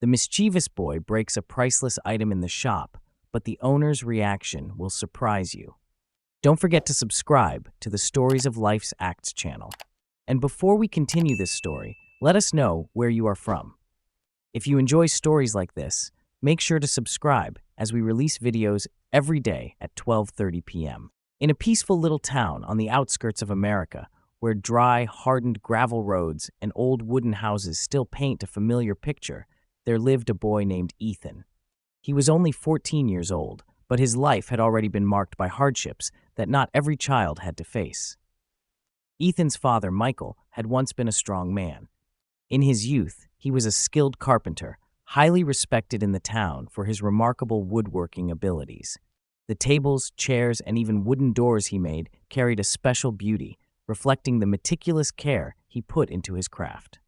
The mischievous boy breaks a priceless item in the shop, but the owner's reaction will surprise you. Don't forget to subscribe to the Stories of Life's Acts channel. And before we continue this story, let us know where you are from. If you enjoy stories like this, make sure to subscribe as we release videos every day at 12:30 p.m. In a peaceful little town on the outskirts of America, where dry, hardened gravel roads and old wooden houses still paint a familiar picture, there lived a boy named Ethan. He was only 14 years old, but his life had already been marked by hardships that not every child had to face. Ethan's father, Michael, had once been a strong man. In his youth, he was a skilled carpenter, highly respected in the town for his remarkable woodworking abilities. The tables, chairs, and even wooden doors he made carried a special beauty, reflecting the meticulous care he put into his craft.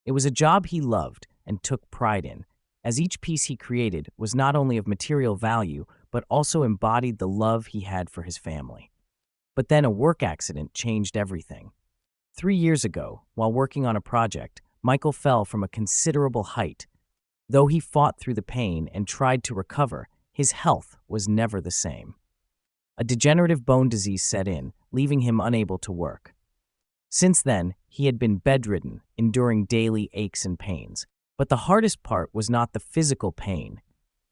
It was a job he loved and took pride in, as each piece he created was not only of material value, but also embodied the love he had for his family. But then a work accident changed everything. 3 years ago, while working on a project, Michael fell from a considerable height. Though he fought through the pain and tried to recover, his health was never the same. A degenerative bone disease set in, leaving him unable to work. Since then, he had been bedridden, enduring daily aches and pains. But the hardest part was not the physical pain.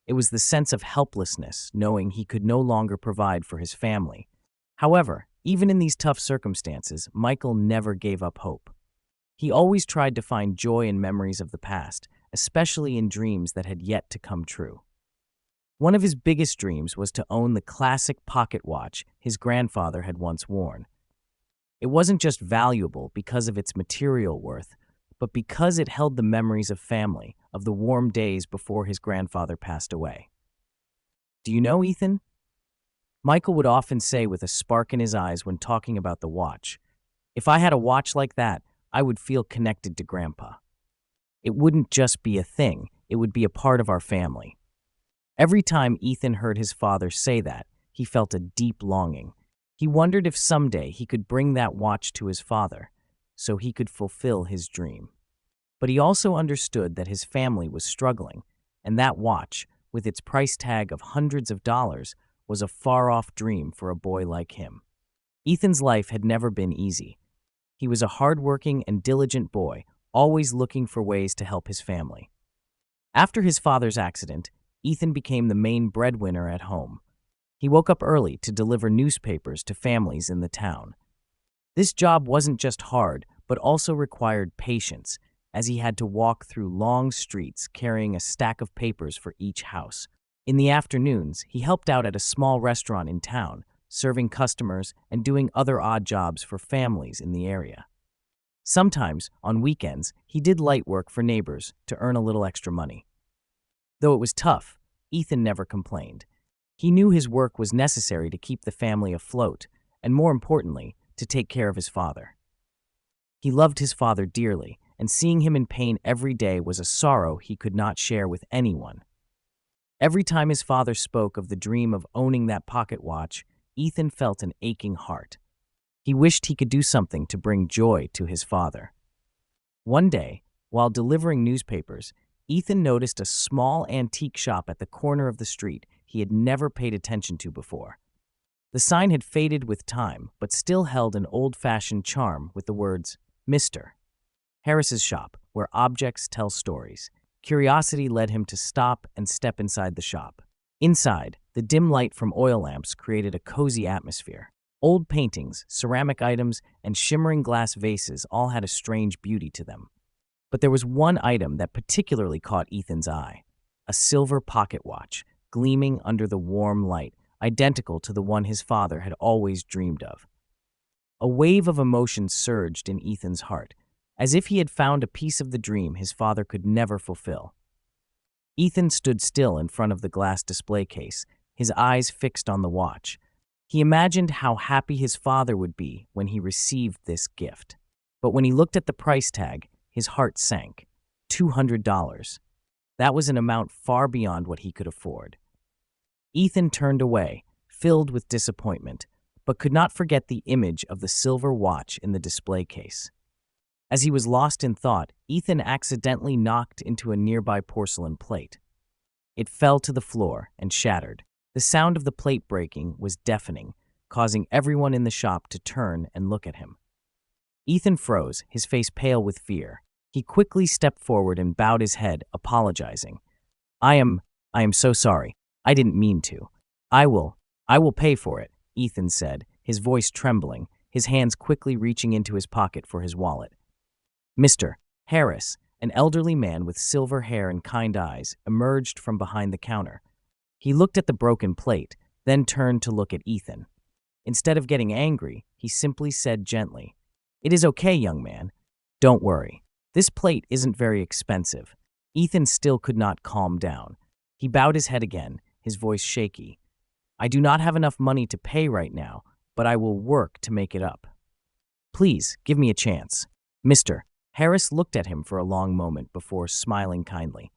It was the sense of helplessness, knowing he could no longer provide for his family. However, even in these tough circumstances, Michael never gave up hope. He always tried to find joy in memories of the past, especially in dreams that had yet to come true. One of his biggest dreams was to own the classic pocket watch his grandfather had once worn. It wasn't just valuable because of its material worth, but because it held the memories of family, of the warm days before his grandfather passed away. "Do you know, Ethan?" Michael would often say with a spark in his eyes when talking about the watch, "If I had a watch like that, I would feel connected to Grandpa. It wouldn't just be a thing, it would be a part of our family." Every time Ethan heard his father say that, he felt a deep longing. He wondered if someday he could bring that watch to his father, so he could fulfill his dream. But he also understood that his family was struggling, and that watch, with its price tag of hundreds of dollars, was a far-off dream for a boy like him. Ethan's life had never been easy. He was a hard-working and diligent boy, always looking for ways to help his family. After his father's accident, Ethan became the main breadwinner at home. He woke up early to deliver newspapers to families in the town. This job wasn't just hard, but also required patience, as he had to walk through long streets carrying a stack of papers for each house. In the afternoons, he helped out at a small restaurant in town, serving customers and doing other odd jobs for families in the area. Sometimes, on weekends, he did light work for neighbors to earn a little extra money. Though it was tough, Ethan never complained. He knew his work was necessary to keep the family afloat, and more importantly, to take care of his father. He loved his father dearly, and seeing him in pain every day was a sorrow he could not share with anyone. Every time his father spoke of the dream of owning that pocket watch, Ethan felt an aching heart. He wished he could do something to bring joy to his father. One day, while delivering newspapers, Ethan noticed a small antique shop at the corner of the street he had never paid attention to before. The sign had faded with time, but still held an old-fashioned charm with the words, "Mr. Harris's shop, where objects tell stories." Curiosity led him to stop and step inside the shop. Inside, the dim light from oil lamps created a cozy atmosphere. Old paintings, ceramic items, and shimmering glass vases all had a strange beauty to them. But there was one item that particularly caught Ethan's eye: a silver pocket watch, gleaming under the warm light, identical to the one his father had always dreamed of. A wave of emotion surged in Ethan's heart, as if he had found a piece of the dream his father could never fulfill. Ethan stood still in front of the glass display case, his eyes fixed on the watch. He imagined how happy his father would be when he received this gift. But when he looked at the price tag, his heart sank. $200. That was an amount far beyond what he could afford. Ethan turned away, filled with disappointment, but could not forget the image of the silver watch in the display case. As he was lost in thought, Ethan accidentally knocked into a nearby porcelain plate. It fell to the floor and shattered. The sound of the plate breaking was deafening, causing everyone in the shop to turn and look at him. Ethan froze, his face pale with fear. He quickly stepped forward and bowed his head, apologizing. I am so sorry. I didn't mean to. I will pay for it, Ethan said, his voice trembling, his hands quickly reaching into his pocket for his wallet. Mr. Harris, an elderly man with silver hair and kind eyes, emerged from behind the counter. He looked at the broken plate, then turned to look at Ethan. Instead of getting angry, he simply said gently, "It is okay, young man. Don't worry. This plate isn't very expensive." Ethan still could not calm down. He bowed his head again, his voice shaky. "I do not have enough money to pay right now, but I will work to make it up. Please, give me a chance." Mr. Harris looked at him for a long moment before smiling kindly.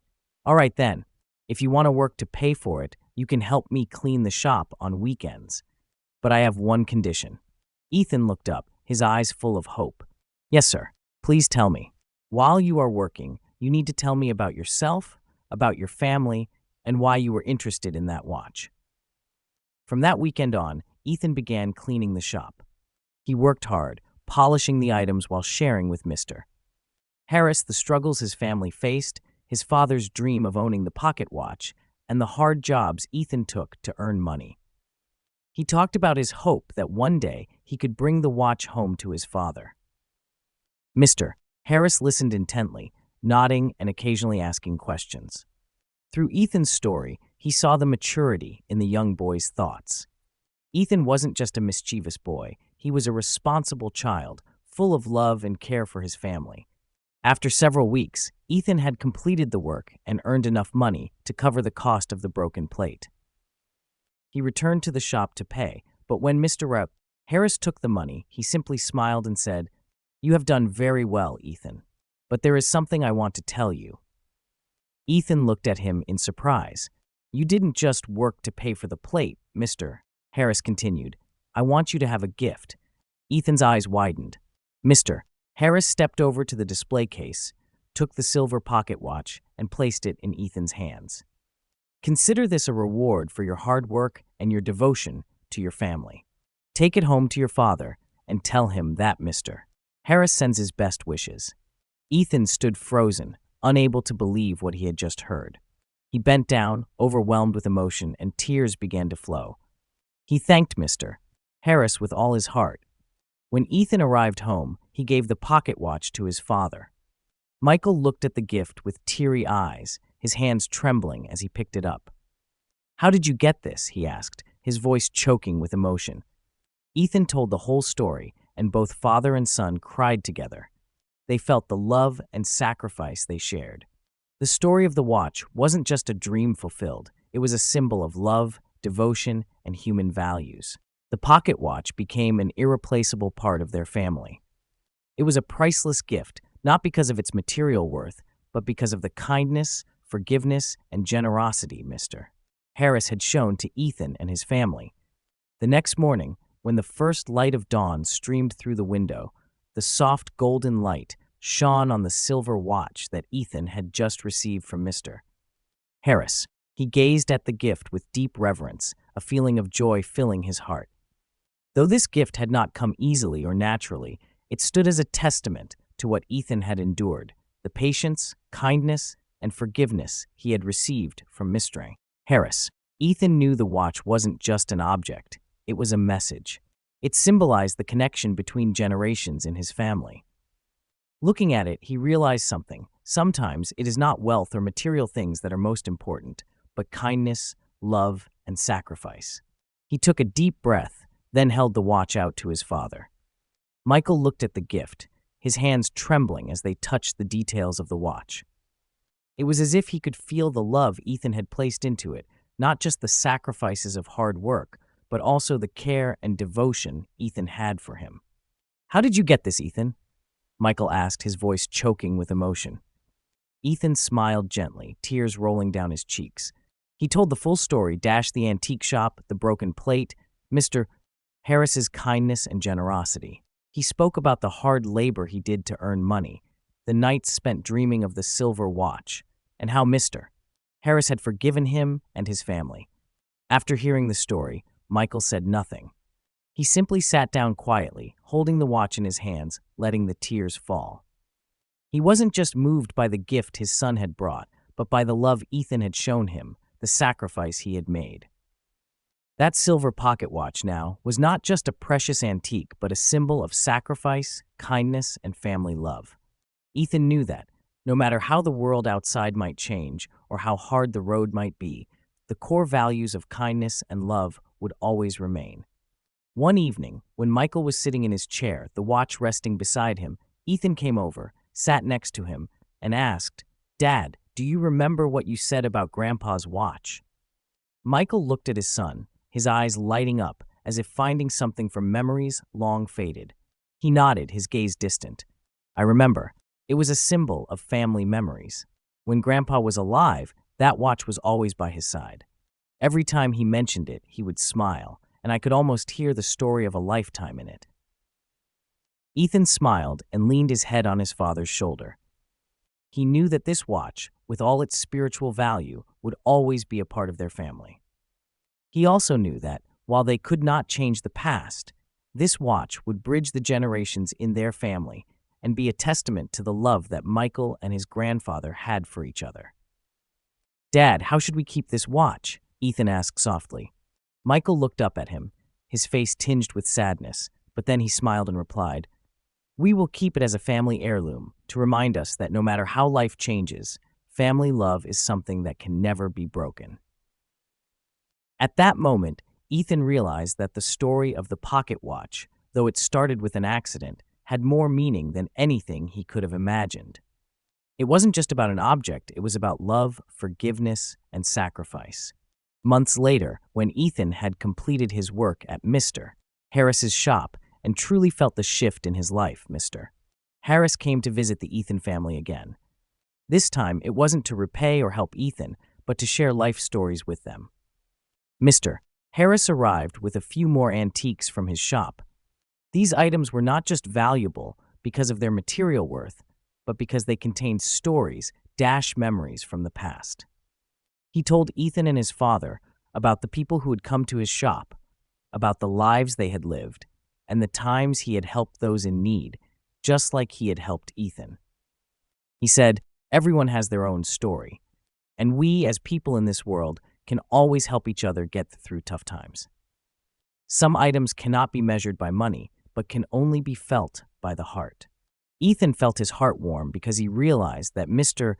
"All right then. If you want to work to pay for it, you can help me clean the shop on weekends. But I have one condition." Ethan looked up, his eyes full of hope. "Yes, sir. Please tell me. While you are working, you need to tell me about yourself, about your family, and why you were interested in that watch." From that weekend on, Ethan began cleaning the shop. He worked hard, polishing the items while sharing with Mr. Harris the struggles his family faced, his father's dream of owning the pocket watch, and the hard jobs Ethan took to earn money. He talked about his hope that one day he could bring the watch home to his father. Mr. Harris listened intently, nodding and occasionally asking questions. Through Ethan's story, he saw the maturity in the young boy's thoughts. Ethan wasn't just a mischievous boy, he was a responsible child, full of love and care for his family. After several weeks, Ethan had completed the work and earned enough money to cover the cost of the broken plate. He returned to the shop to pay, but when Mr. Harris took the money, he simply smiled and said, "You have done very well, Ethan, but there is something I want to tell you." Ethan looked at him in surprise. "You didn't just work to pay for the plate, Mr. Harris continued. "I want you to have a gift." Ethan's eyes widened. Mr. Harris stepped over to the display case, took the silver pocket watch, and placed it in Ethan's hands. "Consider this a reward for your hard work and your devotion to your family. Take it home to your father and tell him that Mr. Harris sends his best wishes." Ethan stood frozen, unable to believe what he had just heard. He bent down, overwhelmed with emotion, and tears began to flow. He thanked Mr. Harris with all his heart. When Ethan arrived home, he gave the pocket watch to his father. Michael looked at the gift with teary eyes, his hands trembling as he picked it up. "How did you get this?" he asked, his voice choking with emotion. Ethan told the whole story, and both father and son cried together. They felt the love and sacrifice they shared. The story of the watch wasn't just a dream fulfilled, it was a symbol of love, devotion, and human values. The pocket watch became an irreplaceable part of their family. It was a priceless gift, not because of its material worth, but because of the kindness, forgiveness, and generosity Mr. Harris had shown to Ethan and his family. The next morning, when the first light of dawn streamed through the window, the soft golden light shone on the silver watch that Ethan had just received from Mr. Harris. He gazed at the gift with deep reverence, a feeling of joy filling his heart. Though this gift had not come easily or naturally, it stood as a testament to what Ethan had endured, the patience, kindness, and forgiveness he had received from Mr. Harris. Ethan knew the watch wasn't just an object, it was a message. It symbolized the connection between generations in his family. Looking at it, he realized something. Sometimes it is not wealth or material things that are most important, but kindness, love, and sacrifice. He took a deep breath, then held the watch out to his father. Michael looked at the gift, his hands trembling as they touched the details of the watch. It was as if he could feel the love Ethan had placed into it, not just the sacrifices of hard work, but also the care and devotion Ethan had for him. "How did you get this, Ethan?" Michael asked, his voice choking with emotion. Ethan smiled gently, tears rolling down his cheeks. He told the full story, the antique shop, the broken plate, Mr. Harris's kindness and generosity. He spoke about the hard labor he did to earn money, the nights spent dreaming of the silver watch, and how Mr. Harris had forgiven him and his family. After hearing the story, Michael said nothing. He simply sat down quietly, holding the watch in his hands, letting the tears fall. He wasn't just moved by the gift his son had brought, but by the love Ethan had shown him, the sacrifice he had made. That silver pocket watch now was not just a precious antique, but a symbol of sacrifice, kindness, and family love. Ethan knew that, no matter how the world outside might change or how hard the road might be, the core values of kindness and love would always remain. One evening, when Michael was sitting in his chair, the watch resting beside him, Ethan came over, sat next to him, and asked, "Dad, do you remember what you said about Grandpa's watch?" Michael looked at his son, his eyes lighting up as if finding something from memories long faded. He nodded, his gaze distant. "I remember. It was a symbol of family memories. When Grandpa was alive, that watch was always by his side. Every time he mentioned it, he would smile, and I could almost hear the story of a lifetime in it." Ethan smiled and leaned his head on his father's shoulder. He knew that this watch, with all its spiritual value, would always be a part of their family. He also knew that, while they could not change the past, this watch would bridge the generations in their family and be a testament to the love that Michael and his grandfather had for each other. "Dad, how should we keep this watch?" Ethan asked softly. Michael looked up at him, his face tinged with sadness, but then he smiled and replied, "We will keep it as a family heirloom to remind us that no matter how life changes, family love is something that can never be broken." At that moment, Ethan realized that the story of the pocket watch, though it started with an accident, had more meaning than anything he could have imagined. It wasn't just about an object, it was about love, forgiveness, and sacrifice. Months later, when Ethan had completed his work at Mr. Harris's shop and truly felt the shift in his life, Mr. Harris came to visit the Ethan family again. This time, it wasn't to repay or help Ethan, but to share life stories with them. Mr. Harris arrived with a few more antiques from his shop. These items were not just valuable because of their material worth, but because they contained stories, memories from the past. He told Ethan and his father about the people who had come to his shop, about the lives they had lived, and the times he had helped those in need, just like he had helped Ethan. He said, "Everyone has their own story, and we, as people in this world, can always help each other get through tough times. Some items cannot be measured by money, but can only be felt by the heart." Ethan felt his heart warm because he realized that Mr.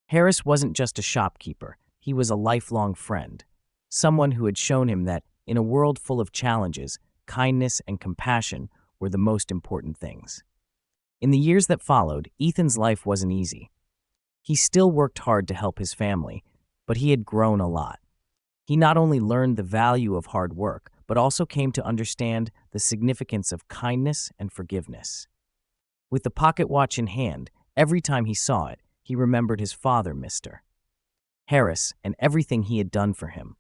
Harris wasn't just a shopkeeper, he was a lifelong friend, someone who had shown him that, in a world full of challenges, kindness and compassion were the most important things. In the years that followed, Ethan's life wasn't easy. He still worked hard to help his family, but he had grown a lot. He not only learned the value of hard work, but also came to understand the significance of kindness and forgiveness. With the pocket watch in hand, every time he saw it, he remembered his father, Mr. Harris, and everything he had done for him.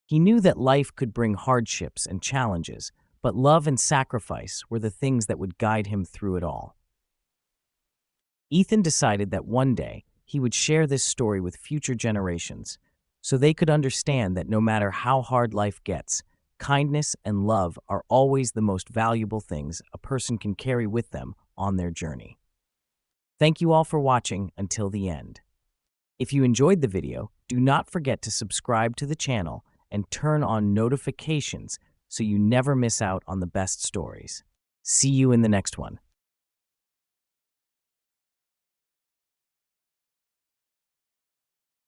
He knew that life could bring hardships and challenges, but love and sacrifice were the things that would guide him through it all. Ethan decided that one day he would share this story with future generations, so they could understand that no matter how hard life gets, kindness and love are always the most valuable things a person can carry with them on their journey. Thank you all for watching until the end. If you enjoyed the video, do not forget to subscribe to the channel and turn on notifications so you never miss out on the best stories. See you in the next one.